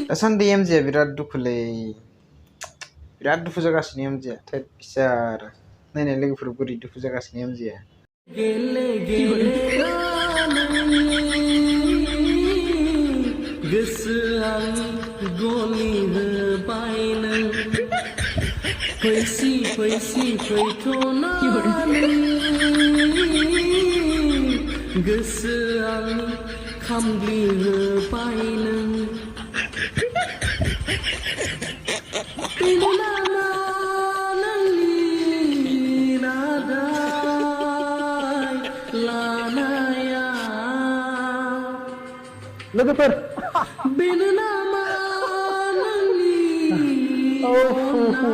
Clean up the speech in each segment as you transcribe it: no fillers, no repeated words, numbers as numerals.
दासान्दि एमजेआ बिराद दुखुलै, बिराद दुखु जागासिनो एमजेआ। थैद बिसार नायनाय लोगोफोर बोरै दुखु जागासिनो एमजेआ। लोगोफोर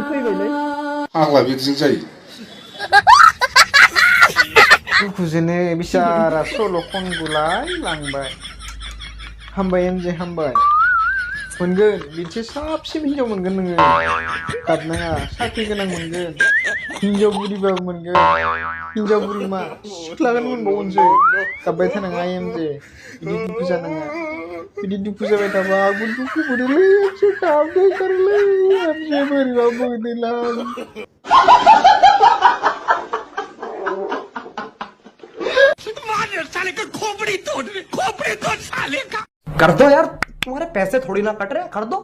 फैबायलै आंलाय बिदिजों जायो। दुखुजोंनो बिसारा सल' खनगुलाय लांबाय। हामबाय एमजे हामबाय, मोनगोन बिदि साबसिन हिनजाव मोनगोन नोङो। गाबनाङा, साख्रि गोनां मोनगोन, हिनजाव बुरिबाबो मोनगोन। हिनजाव बुरि मा सिख्लाखौनो मोनबावगोनसो। गाबबाय थानाङा एमजे, बिदि दुखु जानाङा। बिदि दुखु जाबाय थाबा आंबो दुखु मोनोलै एमजे, गाबनो ओंखारोलै एमजे, बोरैबा मोनोलां। कर दो यार, तुम्हारे पैसे थोड़ी ना कट रहे, कर दो।